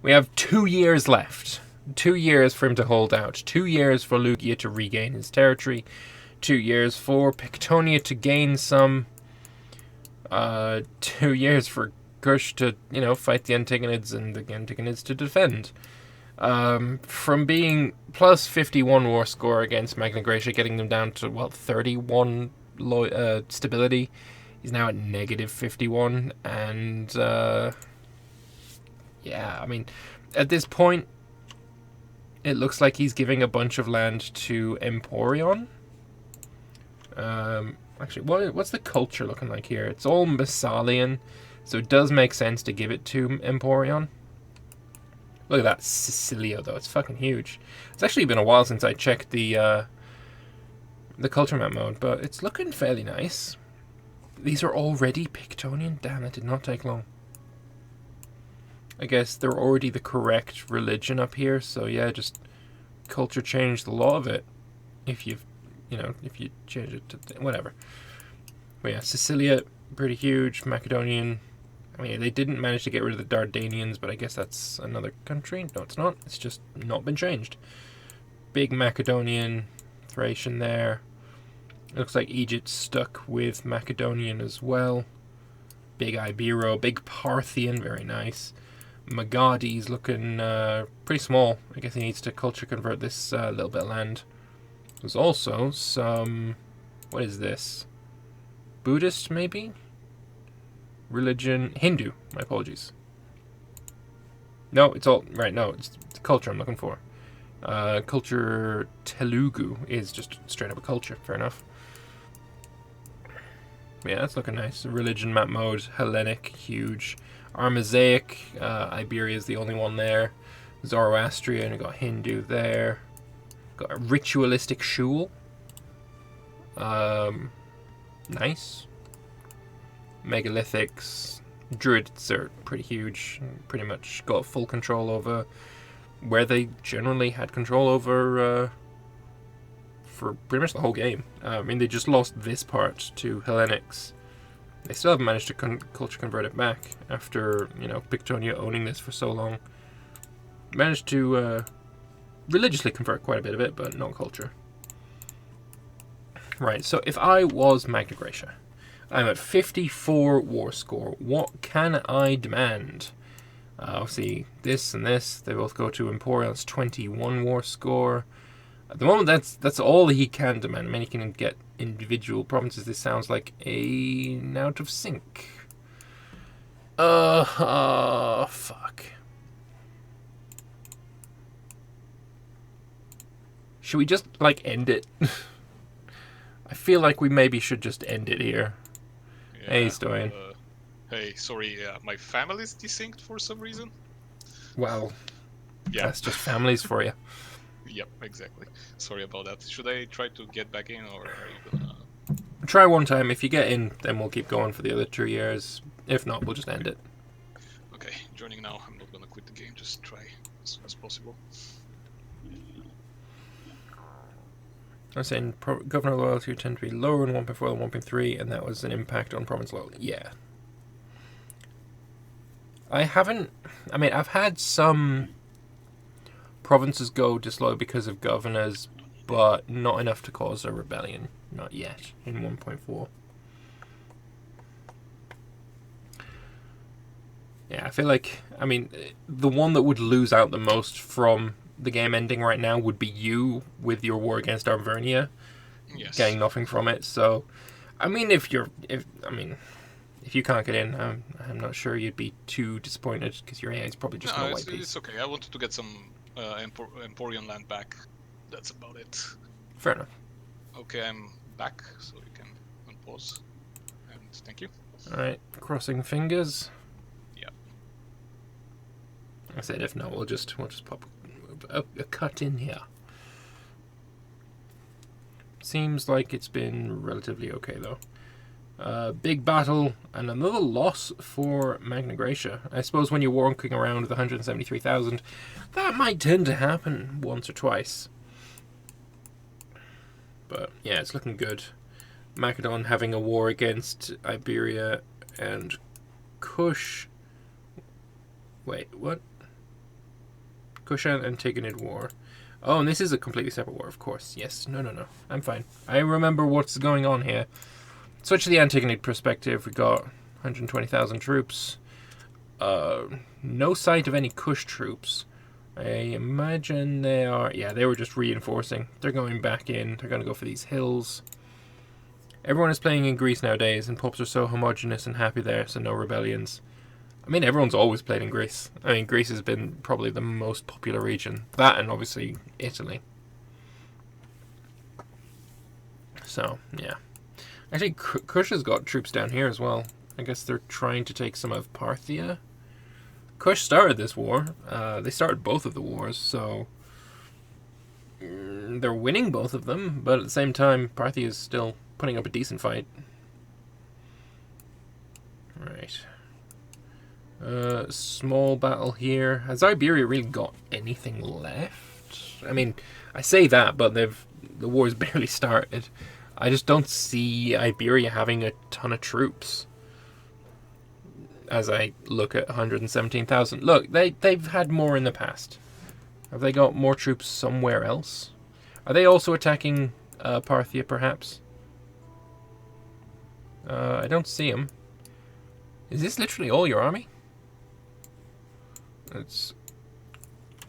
We have 2 years left. 2 years for him to hold out. 2 years for Lugia to regain his territory. 2 years for Pictonia to gain some. 2 years for Kush to, fight the Antigonids and the Antigonids to defend. From being plus 51 war score against Magna Graecia, getting them down to, 31 stability. He's now at negative 51, and, at this point, it looks like he's giving a bunch of land to Emporion. Actually, what's the culture looking like here? It's all Massalian, so it does make sense to give it to Emporion. Look at that Sicilia, though. It's fucking huge. It's actually been a while since I checked the culture map mode, but it's looking fairly nice. These are already Pictonian? Damn, that did not take long. I guess they're already the correct religion up here, so yeah, just culture changed a lot of it. If you change it to whatever. But yeah, Sicilia, pretty huge. Macedonian. I mean, they didn't manage to get rid of the Dardanians, but I guess that's another country. No, it's not. It's just not been changed. Big Macedonian, Thracian there. It looks like Egypt's stuck with Macedonian as well. Big Ibero, big Parthian, very nice. Magadi's looking pretty small. I guess he needs to culture convert this little bit of land. There's also some... What is this? Buddhist, maybe? Religion... Hindu. My apologies. No, it's all... Right, no, it's the culture I'm looking for. Culture Telugu is just straight up a culture. Fair enough. Yeah, that's looking nice. Religion map mode. Hellenic, huge. Armazaic. Iberia is the only one there. Zoroastrian. We got Hindu there. Got a ritualistic shul. Nice. Megalithics. Druids are pretty huge. Pretty much got full control over where they generally had control over for pretty much the whole game. I mean, they just lost this part to Hellenics. They still haven't managed to culture convert it back after, Pictonia owning this for so long. Managed to religiously convert quite a bit of it, but not culture. Right, so if I was Magna Graecia, I'm at 54 war score. What can I demand? Obviously, this and this, they both go to Emporion's 21 war score. At the moment, that's all he can demand. I mean, he can get individual provinces. This sounds like an out of sync. Fuck. Should we just, end it? I feel like we maybe should just end it here. Yeah, hey, Stoyan. Hey, sorry, my family's desynced for some reason. Well, yeah. That's just families for you. Yep, exactly. Sorry about that. Should I try to get back in, or are you gonna... Try one time. If you get in, then we'll keep going for the other 2 years. If not, we'll just end it. Okay, joining now. I'm not gonna quit the game, just try as soon as possible. I'm saying governor loyalty would tend to be lower in 1.4 than 1.3, and that was an impact on province loyalty. Yeah. I've had some provinces go disloyal because of governors, but not enough to cause a rebellion. Not yet, in 1.4. Yeah, I feel like, the one that would lose out the most from the game ending right now would be you with your war against Arvernia. Yes. Getting nothing from it. So, if you can't get in, I'm not sure you'd be too disappointed because your AI is probably just going to wipe it's okay. I wanted to get some Emporion land back. That's about it. Fair enough. Okay, I'm back, so you can unpause. And thank you. Alright, crossing fingers. Yeah. I said if not, we'll just pop a cut in here. Seems like it's been relatively okay though. Big battle and another loss for Magna Graecia. I suppose when you're walking around with 173,000, that might tend to happen once or twice. But yeah, it's looking good. Macedon having a war against Iberia and Kush. Wait, what? Kushan Antigonid War. Oh, and this is a completely separate war, of course. Yes. No. I'm fine. I remember what's going on here. Switch to the Antigonid perspective. We got 120,000 troops. No sight of any Kush troops. I imagine they are... Yeah, they were just reinforcing. They're going back in. They're going to go for these hills. Everyone is playing in Greece nowadays, and pubs are so homogenous and happy there, so no rebellions. I mean, everyone's always played in Greece. I mean, Greece has been probably the most popular region. That and obviously Italy. So, yeah. Actually, Kush has got troops down here as well. I guess they're trying to take some of Parthia. Kush started this war. They started both of the wars, so... they're winning both of them, but at the same time, Parthia is still putting up a decent fight. Right. Small battle here. Has Iberia really got anything left? I mean, I say that, but the war's barely started. I just don't see Iberia having a ton of troops. As I look at 117,000. Look, they've had more in the past. Have they got more troops somewhere else? Are they also attacking Parthia, perhaps? I don't see them. Is this literally all your army? Let's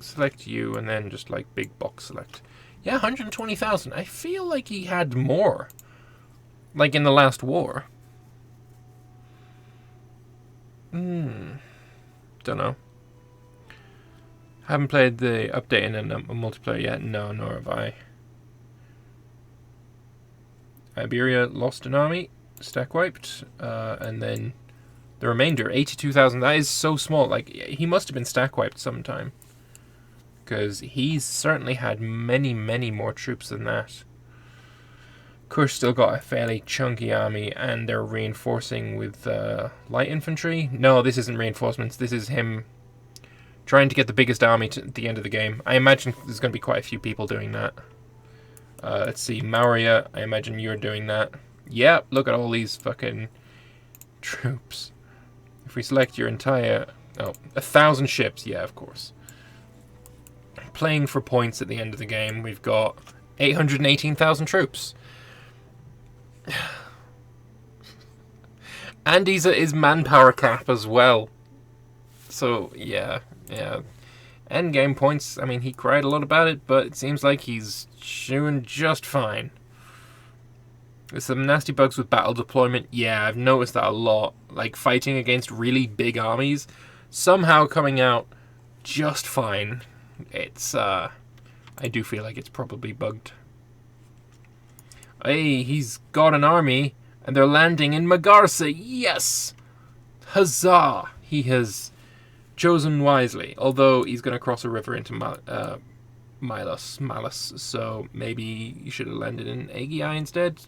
select you and then just like big box select. Yeah, 120,000. I feel like he had more. Like in the last war. Don't know. Haven't played the update in a multiplayer yet. No, nor have I. Iberia lost an army. Stack wiped. And then the remainder, 82,000. That is so small. Like, he must have been stack wiped sometime. Because he's certainly had many, many more troops than that. Kush still got a fairly chunky army, and they're reinforcing with light infantry. No, this isn't reinforcements. This is him trying to get the biggest army at the end of the game. I imagine there's going to be quite a few people doing that. Let's see, Mauria, I imagine you're doing that. Yeah, look at all these fucking troops. If we select your entire... Oh, 1,000 ships. Yeah, of course. Playing for points at the end of the game, we've got 818,000 troops. And he's at his manpower cap as well. So, yeah. Endgame points, I mean, he cried a lot about it, but it seems like he's doing just fine. There's some nasty bugs with battle deployment. Yeah, I've noticed that a lot. Like, fighting against really big armies, somehow coming out just fine. It's, I do feel like it's probably bugged. Hey, he's got an army, and they're landing in Magarsa. Yes! Huzzah! He has chosen wisely. Although he's going to cross a river into Malus. So maybe you should have landed in Agii instead.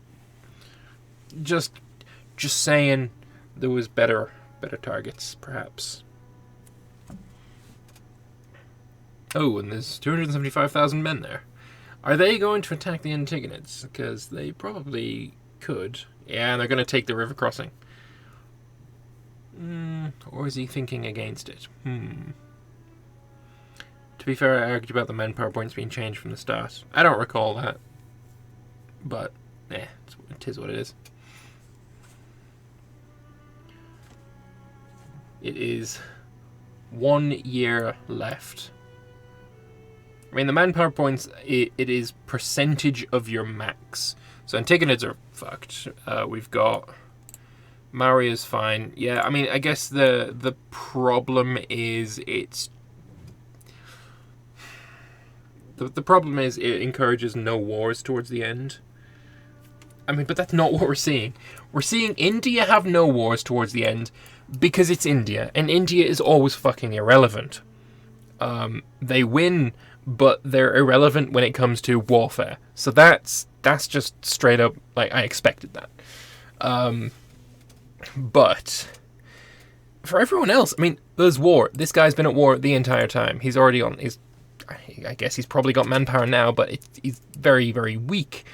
Just saying, there was better targets, perhaps. Oh, and there's 275,000 men there. Are they going to attack the Antigonids? Because they probably could. Yeah, and they're going to take the river crossing. Or is he thinking against it? To be fair, I argued about the manpower points being changed from the start. I don't recall that. But, it is what it is. It is 1 year left. I mean, the manpower points, it is percentage of your max. So Antigonids are fucked. We've got... Maria's fine. Yeah, I mean, I guess the problem is it's... The problem is it encourages no wars towards the end. I mean, but that's not what we're seeing. We're seeing India have no wars towards the end because it's India. And India is always fucking irrelevant. They win, but they're irrelevant when it comes to warfare. So that's just straight up, like, I expected that. But for everyone else, I mean, there's war. This guy's been at war the entire time. He's already on his... I guess he's probably got manpower now, but he's very, very weak.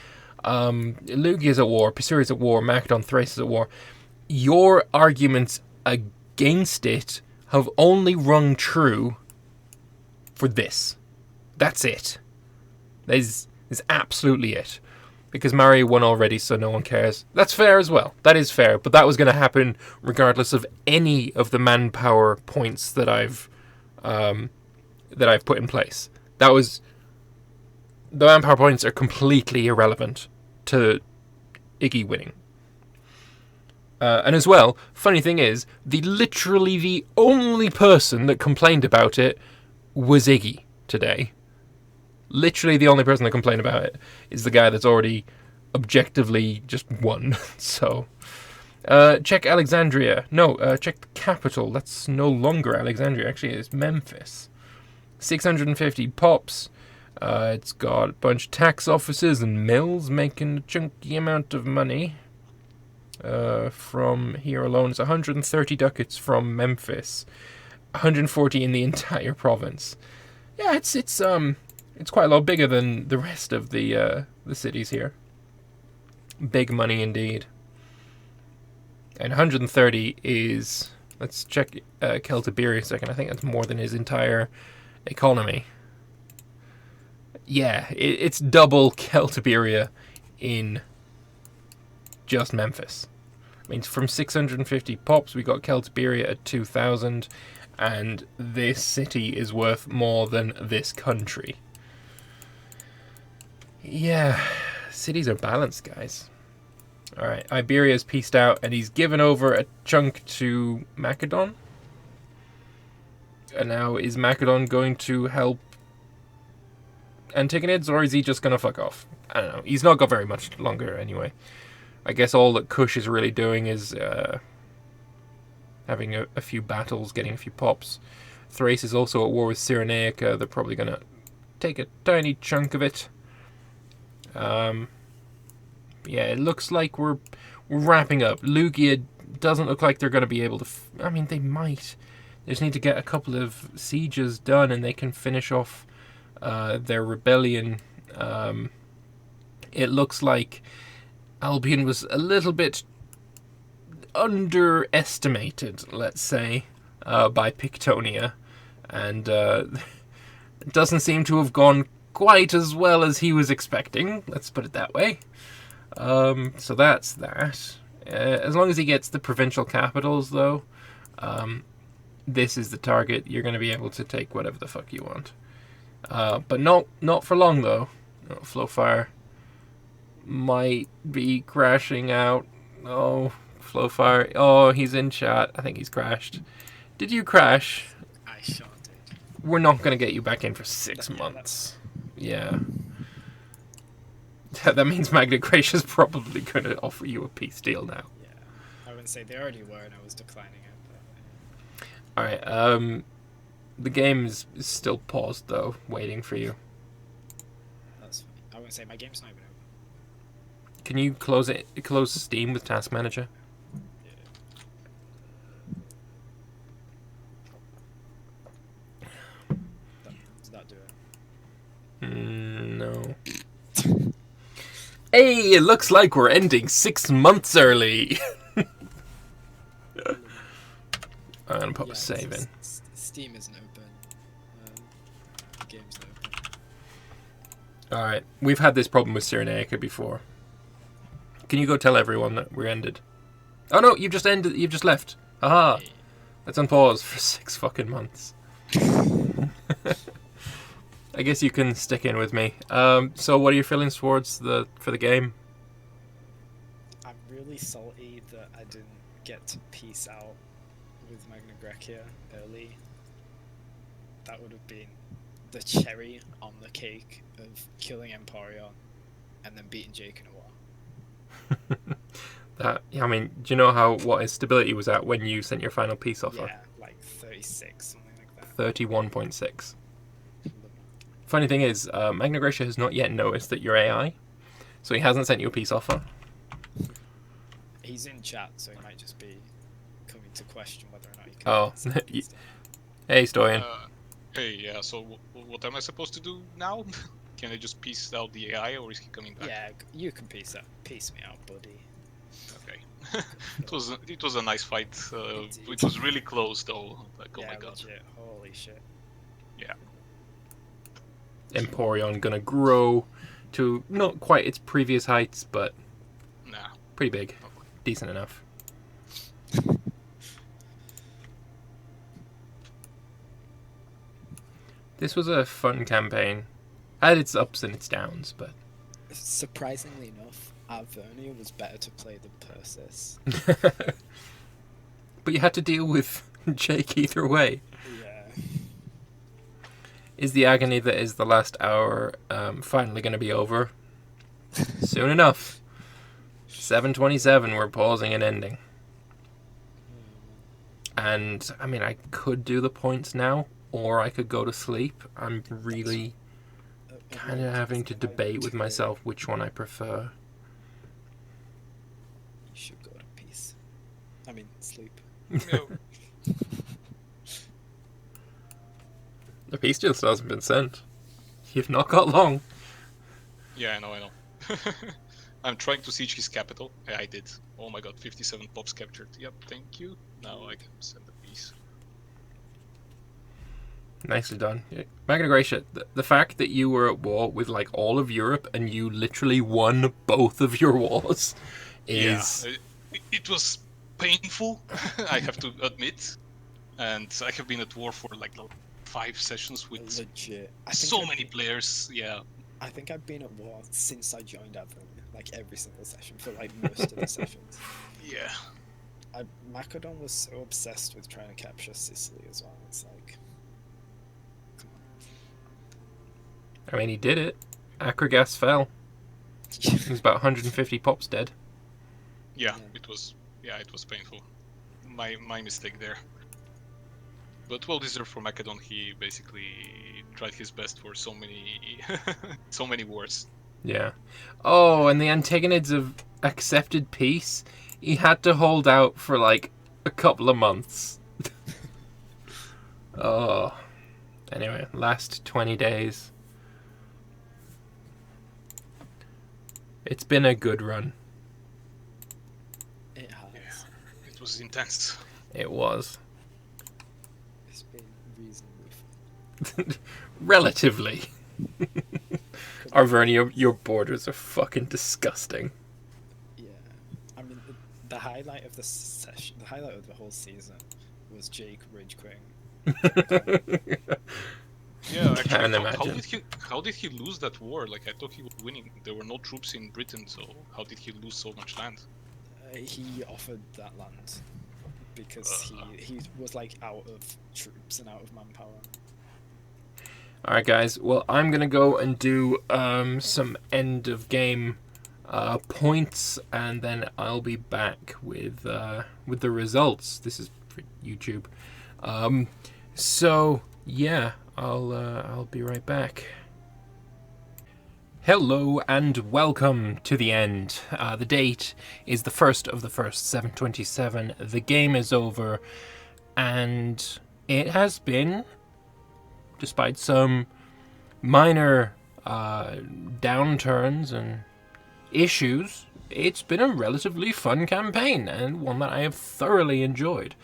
Lugia's at war, Pisuri's at war, Macedon, Thrace is at war. Your arguments against it have only rung true for this. That's it. That is absolutely it. Because Mario won already, so no one cares. That's fair as well. That is fair. But that was going to happen regardless of any of the manpower points that I've put in place. That was... The manpower points are completely irrelevant to Iggy winning. And as well, funny thing is, literally the only person that complained about it was Iggy today. Literally the only person that complained about it is the guy that's already objectively just won. So, check Alexandria. No, check the capital. That's no longer Alexandria. Actually, it's Memphis. 650 pops. It's got a bunch of tax offices and mills making a chunky amount of money. From here alone, it's 130 ducats from Memphis. 140 in the entire province. Yeah, it's quite a lot bigger than the rest of the cities here. Big money indeed. And 130 is... Let's check Celtiberia a second. I think that's more than his entire economy. Yeah, it's double Celtiberia in just Memphis. I mean, from 650 pops, we got Celtiberia at 2,000. And this city is worth more than this country. Yeah, cities are balanced, guys. Alright, Iberia's pieced out, and he's given over a chunk to Macedon. And now, is Macedon going to help Antigonids, or is he just going to fuck off? I don't know. He's not got very much longer, anyway. I guess all that Kush is really doing is having a few battles, getting a few pops. Thrace is also at war with Cyrenaica. They're probably going to take a tiny chunk of it. Yeah, it looks like we're wrapping up. Lugia doesn't look like they're going to be able to... I mean, they might. They just need to get a couple of sieges done and they can finish off their rebellion. It looks like Albion was a little bit underestimated, let's say, by Pictonia. And it doesn't seem to have gone quite as well as he was expecting. Let's put it that way. So that's that. As long as he gets the provincial capitals, though, this is the target. You're going to be able to take whatever the fuck you want. But not for long, though. No, Flowfire might be crashing out. Oh, Flowfire. Oh, he's in chat. I think he's crashed. Did you crash? I sure did. We're not going to get you back in for 6 months. Yeah. That means Magna Graecia is probably going to offer you a peace deal now. Yeah. I wouldn't say they already were and I was declining it. But... Alright, the game is still paused, though, waiting for you. That's funny. I wouldn't say my game's not even over. Can you close Steam with Task Manager? Yeah. Does that do it? No. Hey, it looks like we're ending 6 months early. I'm gonna pop a save in. Steam isn't open. The game's not open. Alright, we've had this problem with Cyrenaica before. Can you go tell everyone that we're ended? Oh no, you've just ended. You've just left. Aha! Hey. Let's unpause for 6 fucking months. I guess you can stick in with me. So what are your feelings for the game? I'm really salty that I didn't get to peace out with Magna Graecia early. That would have been the cherry on the cake of killing Emporion and then beating Jake in a war. I mean, do you know what his stability was at when you sent your final peace offer? Yeah, like 36, something like that. 31.6. Funny thing is, Magna Graecia has not yet noticed that you're AI, so he hasn't sent you a peace offer. He's in chat, so he might just be coming to question whether or not he can. Oh, hey, Stoyan. Hey, yeah, so what am I supposed to do now? Can I just peace out the AI, or is he coming back? Yeah, you can peace me out, buddy. Okay. It was a nice fight. It was really close, though. Like, oh yeah, my god. legit. Holy shit. Yeah. Emporion gonna grow to not quite its previous heights, but Nah. pretty big. Decent enough. This was a fun campaign. Had its ups and its downs, but... Surprisingly enough, Arvernia was better to play than Persis. But you had to deal with Jake either way. Yeah. Is the agony that is the last hour finally going to be over? Soon enough. 7:27, we're pausing and ending. And, I mean, I could do the points now, or I could go to sleep. I'm really kind of having to debate with myself which one I prefer. You should go to peace. I mean, sleep. No. The peace deal still hasn't been sent. You've not got long. Yeah, I know. I'm trying to siege his capital. Yeah, I did. Oh my god, 57 pops captured. Yep, thank you. Now I can send the piece. Nicely done. Yeah. Magna Graecia, the fact that you were at war with like all of Europe and you literally won both of your wars is... Yeah, it was painful, I have to admit. And I have been at war for like 5 sessions with Legit. so many players, yeah. I think I've been at war since I joined Arvernia, like every single session, for like most of the sessions. Yeah. Macedon was so obsessed with trying to capture Sicily as well. It's like, come I mean, he did it. Akragas fell. on. He was about 150 pops dead. Yeah, Yeah. it was painful. My mistake there. But well deserved for Macedon. He basically tried his best for so many wars. Yeah. Oh, and the Antagonids have accepted peace. He had to hold out for like a couple of months. Oh. Anyway, last 20 days. It's been a good run. It has. It was intense. It was. It's been reasonably fun. Relatively. Arvernia, your borders are fucking disgusting. Yeah. I mean, the highlight of the session, the highlight of the whole season was Jake Ridge Queen. Yeah, actually, Can't how imagine. did he lose that war? Like, I thought he was winning. There were no troops in Britain, so how did he lose so much land? He offered that land because he was like out of troops and out of manpower. Alright guys, well I'm going to go and do some end of game points and then I'll be back with the results. This is for YouTube. So yeah, I'll be right back. Hello and welcome to the end. The date is the 1st of the 1st, 7/27. The game is over and it has been, despite some minor downturns and issues, it's been a relatively fun campaign and one that I have thoroughly enjoyed.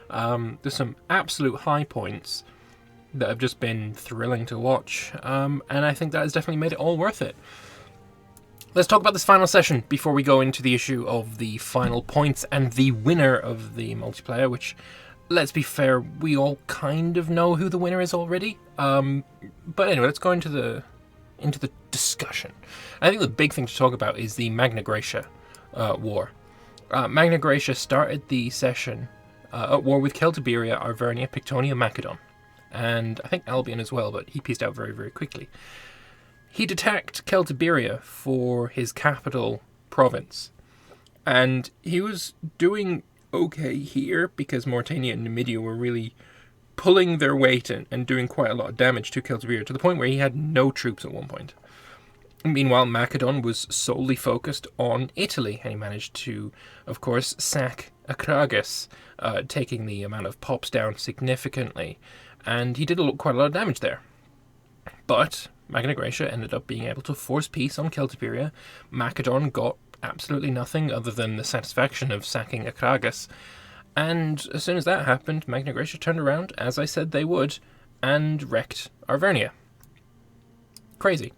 There's some absolute high points that have just been thrilling to watch, and I think that has definitely made it all worth it. Let's talk about this final session before we go into the issue of the final points and the winner of the multiplayer, which, let's be fair, we all kind of know who the winner is already. But anyway, let's go into the discussion. I think the big thing to talk about is the Magna Graecia War. Magna Graecia started the session at war with Celtiberia, Arvernia, Pictonia, Macedon, and I think Albion as well, but he pieced out very, very quickly. He'd attacked Celtiberia for his capital province, and he was doing okay here because Mauritania and Numidia were really pulling their weight and doing quite a lot of damage to Celtiberia, to the point where he had no troops at one point. Meanwhile, Macedon was solely focused on Italy, and he managed to, of course, sack Akragas, taking the amount of pops down significantly, and he did quite a lot of damage there. But Magna Graecia ended up being able to force peace on Celtiberia. Macedon got absolutely nothing other than the satisfaction of sacking Akragas, and as soon as that happened, Magna Graecia turned around, as I said they would, and wrecked Arvernia. crazy.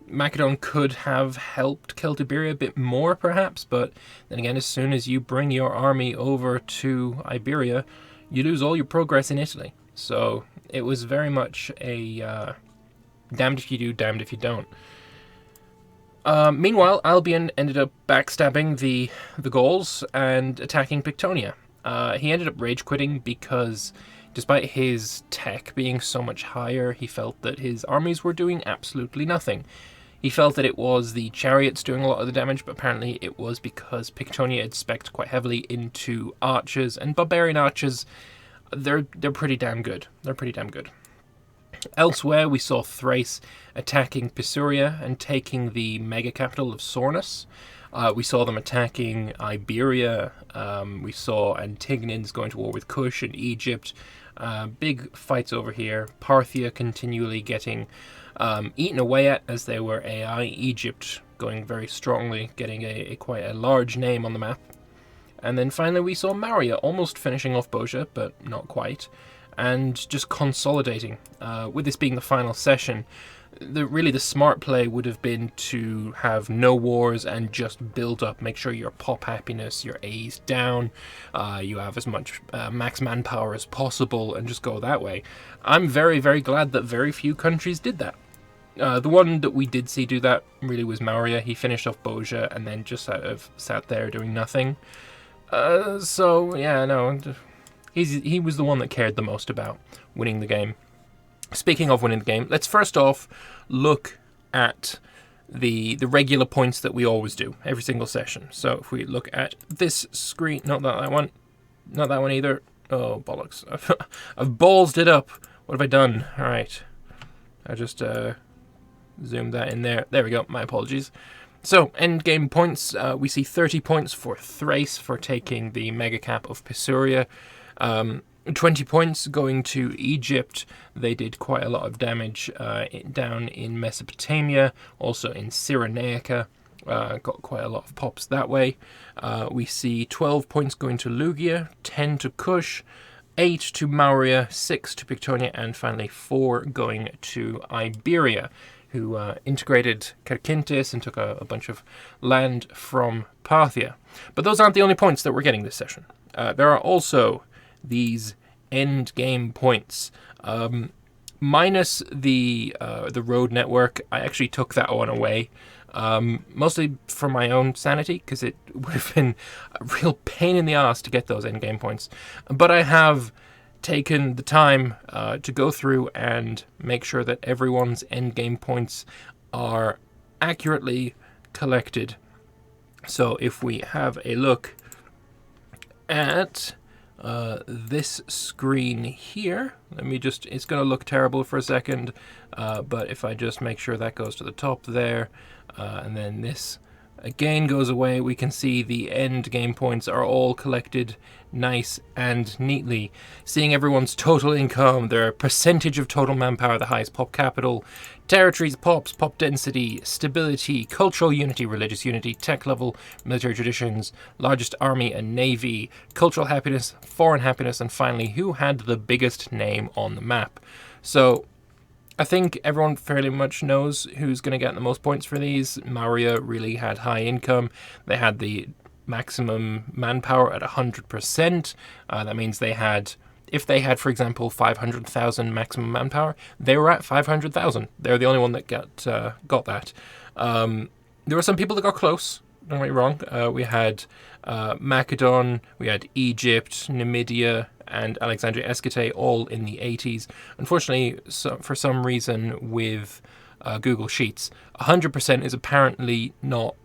Macedon could have helped Celtiberia a bit more, perhaps, but then again, as soon as you bring your army over to Iberia, you lose all your progress in Italy. So it was very much a damned if you do, damned if you don't. Meanwhile, Albion ended up backstabbing the Gauls and attacking Pictonia. He ended up rage quitting because, despite his tech being so much higher, he felt that his armies were doing absolutely nothing. He felt that it was the chariots doing a lot of the damage, but apparently it was because Pictonia had spec'd quite heavily into archers, and barbarian archers, they're pretty damn good. They're pretty damn good. Elsewhere, we saw Thrace attacking Pisuria and taking the mega capital of Sornus. We saw them attacking Iberia. We saw Antigonans going to war with Kush and Egypt. Big fights over here. Parthia continually getting eaten away at as they were AI. Egypt going very strongly, getting a quite a large name on the map. And then finally we saw Maria almost finishing off Boja, but not quite, and just consolidating. With this being the final session, really the smart play would have been to have no wars and just build up, make sure your pop happiness, your A's down, you have as much max manpower as possible, and just go that way. I'm very, very glad that very few countries did that. The one that we did see do that really was Maurya. He finished off Boja and then just sort of sat there doing nothing. So yeah, no, he was the one that cared the most about winning the game. Speaking of winning the game, let's first off look at the regular points that we always do every single session. So if we look at this screen, not that one either. Oh bollocks! I've ballsed it up. What have I done? All right, I just zoomed that in there. There we go. My apologies. So, end game points, we see 30 points for Thrace for taking the mega cap of Pisuria. 20 points going to Egypt. They did quite a lot of damage down in Mesopotamia, also in Cyrenaica. Got quite a lot of pops that way. We see 12 points going to Lugia, 10 to Kush, 8 to Maurya, 6 to Pictonia, and finally 4 going to Iberia, who integrated Carcintis and took a bunch of land from Parthia. But those aren't the only points that we're getting this session. There are also these end game points. Minus the road network, I actually took that one away. Mostly for my own sanity, because it would have been a real pain in the ass to get those end game points. But I have taken the time to go through and make sure that everyone's endgame points are accurately collected. So if we have a look at this screen here, it's going to look terrible for a second, but if I just make sure that goes to the top there, and then this again goes away, we can see the end game points are all collected nice and neatly. Seeing everyone's total income, their percentage of total manpower, the highest pop capital, territories, pops, pop density, stability, cultural unity, religious unity, tech level, military traditions, largest army and navy, cultural happiness, foreign happiness, and finally who had the biggest name on the map. So I think everyone fairly much knows who's going to get the most points for these. Maurya really had high income. They had the maximum manpower at 100%. That means if they had, for example, 500,000 maximum manpower, they were at 500,000. They're the only one that got that. There were some people that got close. Don't get me wrong. We had Macedon, we had Egypt, Numidia, and Alexandria Escate all in the 80s. Unfortunately, for some reason with Google Sheets, 100% is apparently not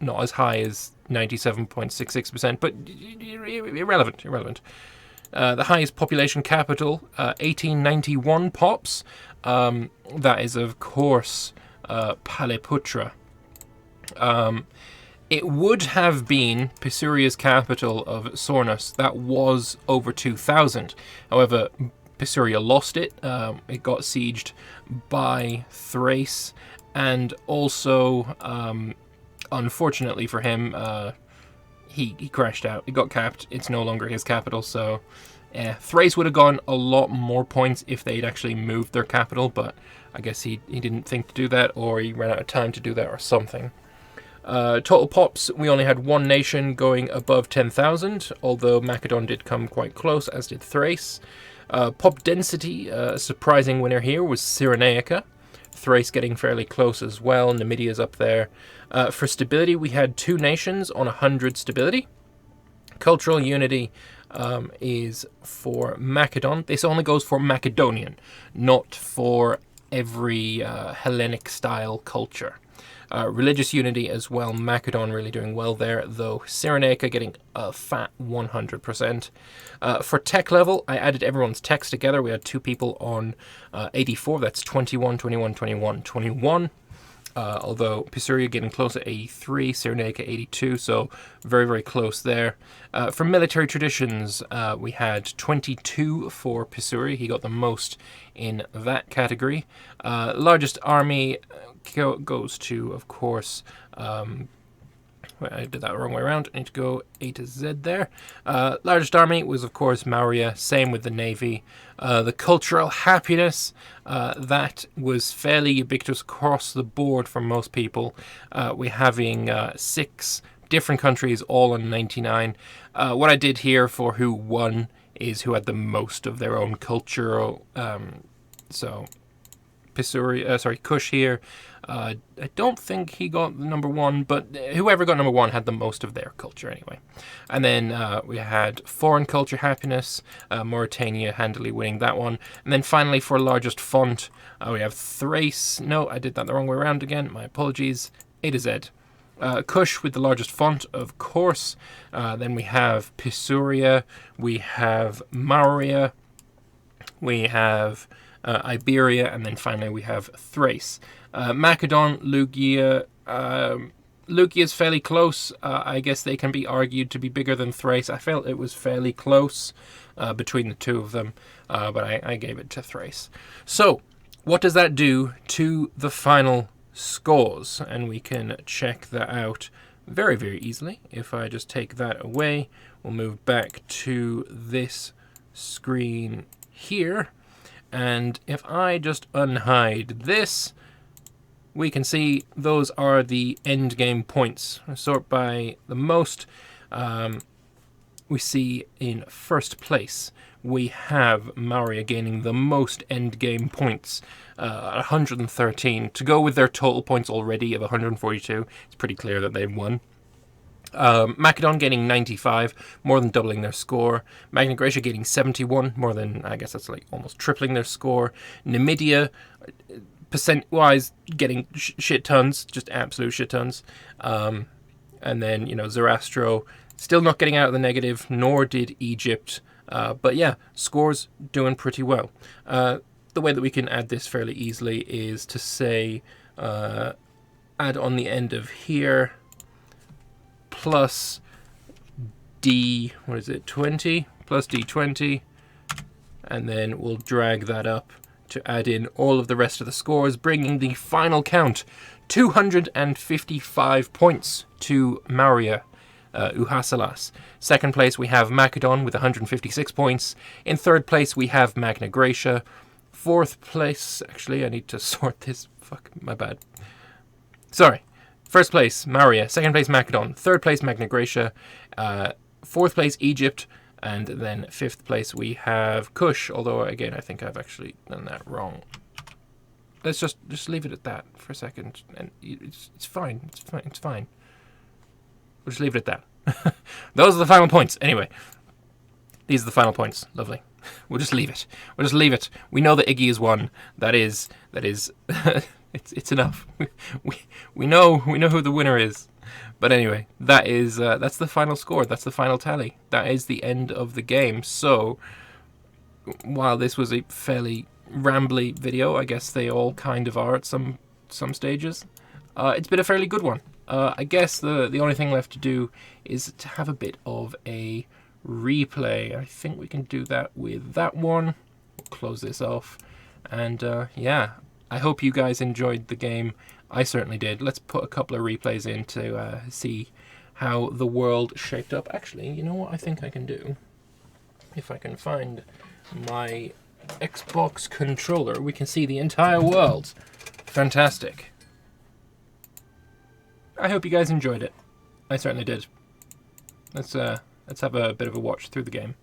as high as 97.66%, but irrelevant. The highest population capital, 1891 pops. That is, of course, Paliputra. It would have been Pisuria's capital of Sornus. That was over 2,000. However, Pisuria lost it. It got sieged by Thrace, and also, unfortunately for him, he crashed out. It got capped. It's no longer his capital, so Thrace would have gone a lot more points if they'd actually moved their capital, but I guess he didn't think to do that, or he ran out of time to do that, or something. Total pops, we only had one nation going above 10,000, although Macedon did come quite close, as did Thrace. Pop density, a surprising winner here was Cyrenaica. Thrace getting fairly close as well. Numidia's up there. For stability, we had two nations on 100 stability. Cultural unity is for Macedon. This only goes for Macedonian, not for every Hellenic-style culture. Religious unity as well. Macedon really doing well there, though Cyrenaica getting a fat 100%. For tech level, I added everyone's techs together. We had two people on 84. That's 21, 21, 21, 21. Although Pisuria getting close at 83, Cyrenaica 82, so very, very close there. For military traditions, we had 22 for Pisuria. He got the most in that category. Largest army goes to, of course, I did that the wrong way around. I need to go A to Z there. Largest army was, of course, Mauria. Same with the navy. The cultural happiness, that was fairly ubiquitous across the board for most people. We're having 6 different countries all on 99. What I did here for who won is who had the most of their own cultural. So Kush here. I don't think he got the number 1, but whoever got number 1 had the most of their culture anyway. And then we had foreign culture happiness, Mauritania handily winning that one. And then finally for largest font, we have Thrace. No, I did that the wrong way around again. My apologies. A to Z. Kush with the largest font, of course. Then we have Pisuria. We have Mauria. We have Iberia, and then finally we have Thrace. Macedon, Lugia. Lugia is fairly close. I guess they can be argued to be bigger than Thrace. I felt it was fairly close between the two of them, but I gave it to Thrace. So, what does that do to the final scores? And we can check that out very, very easily. If I just take that away, we'll move back to this screen here. And if I just unhide this, we can see those are the end game points. Sort by the most. We see in first place we have Mauria gaining the most end game points, 113. To go with their total points already of 142, it's pretty clear that they've won. Macedon gaining 95, more than doubling their score. Magna Graecia gaining 71, more than, I guess that's like almost tripling their score. Numidia, percent-wise, getting shit tons, just absolute shit tons. And then, Zoroastro still not getting out of the negative, nor did Egypt. But yeah, scores doing pretty well. The way that we can add this fairly easily is to say, add on the end of here, plus D20, plus D20, and then we'll drag that up to add in all of the rest of the scores, bringing the final count 255 points to Mauria Uhasalas. Second place we have Macedon with 156 points. In third place we have Magna Graecia. Fourth place, actually I need to sort this, fuck, my bad. Sorry. First place, Mauria. Second place, Macedon. Third place, Magna Graecia. Fourth place, Egypt. And then fifth place, we have Kush. Although, again, I think I've actually done that wrong. Let's just leave it at that for a second. And it's fine. It's fine. It's fine. We'll just leave it at that. Those are the final points. Anyway, these are the final points. Lovely. We'll just leave it. We'll just leave it. We know that Iggy has won. That is... It's enough. We know who the winner is. But anyway, that's the final score. That's the final tally. That is the end of the game. So, while this was a fairly rambly video, I guess they all kind of are at some stages. It's been a fairly good one. I guess the only thing left to do is to have a bit of a replay. I think we can do that with that one. We'll close this off. And yeah. I hope you guys enjoyed the game. I certainly did. Let's put a couple of replays in to see how the world shaped up. Actually, you know what I think I can do? if I can find my Xbox controller, we can see the entire world. Fantastic. I hope you guys enjoyed it. I certainly did. Let's have a bit of a watch through the game.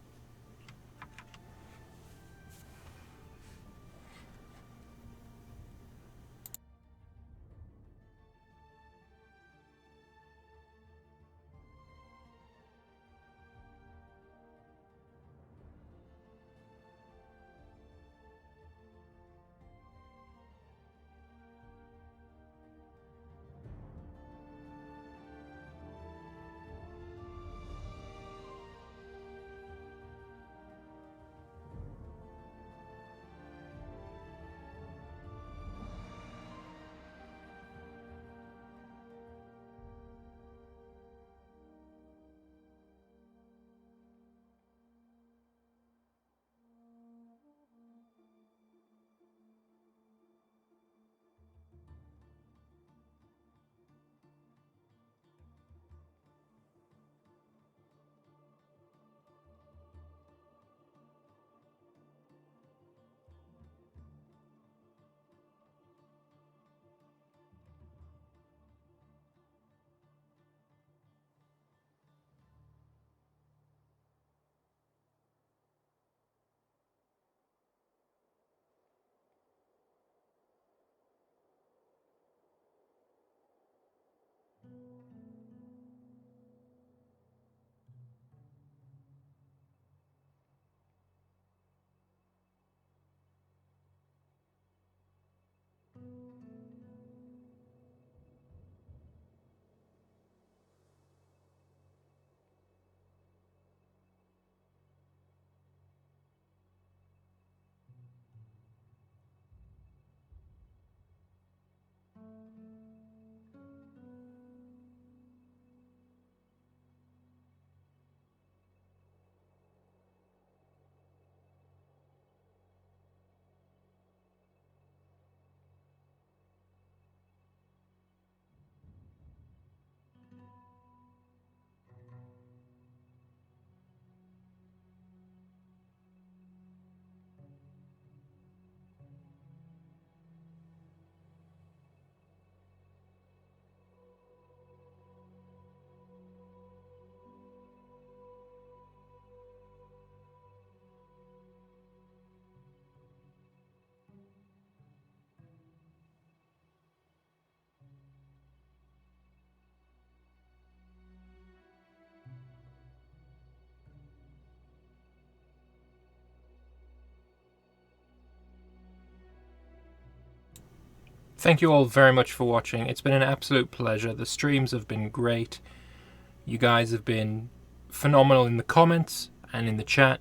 Thank you all very much for watching. It's been an absolute pleasure. The streams have been great. You guys have been phenomenal in the comments and in the chat,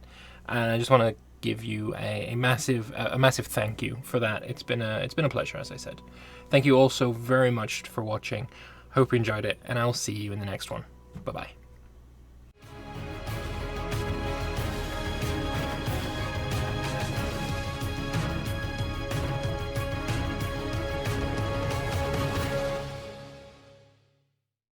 and I just want to give you a massive thank you for that. It's been a pleasure, as I said. Thank you all so very much for watching. Hope you enjoyed it, and I'll see you in the next one. Bye bye.